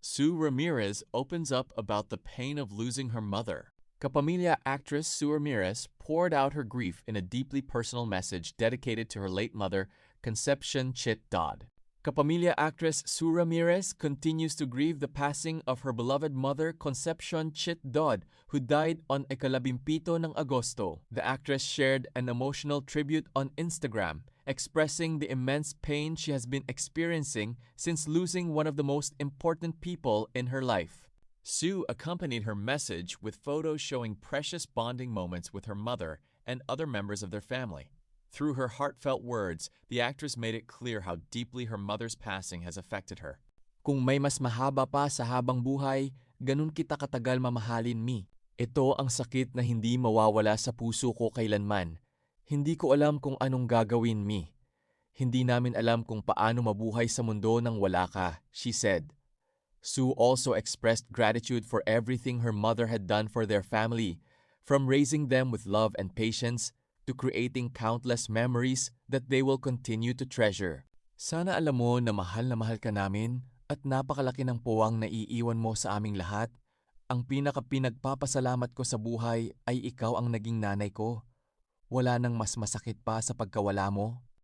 Sue Ramirez opens up about the pain of losing her mother. Kapamilya actress Sue Ramirez poured out her grief in a deeply personal message dedicated to her late mother, Concepcion Chit Dodd. Kapamilya actress Sue Ramirez continues to grieve the passing of her beloved mother, Concepcion Chit Dodd, who died on ikalabimpito ng Agosto. The actress shared an emotional tribute on Instagram, expressing the immense pain she has been experiencing since losing one of the most important people in her life. Sue accompanied her message with photos showing precious bonding moments with her mother and other members of their family. Through her heartfelt words, the actress made it clear how deeply her mother's passing has affected her. Kung may mas mahaba pa sa habang buhay, ganun kita katagal mamahalin mi. Ito ang sakit na hindi mawawala sa puso ko kailanman. Hindi ko alam kung anong gagawin mi. Hindi namin alam kung paano mabuhay sa mundo nang wala ka, she said. Sue also expressed gratitude for everything her mother had done for their family, from raising them with love and patience to creating countless memories that they will continue to treasure. Sana alam mo na mahal ka namin at napakalaki ng puwang na iiwan mo sa aming lahat. Ang pinagpapasalamat ko sa buhay ay ikaw ang naging nanay ko. Wala nang mas masakit pa sa pagkawala mo.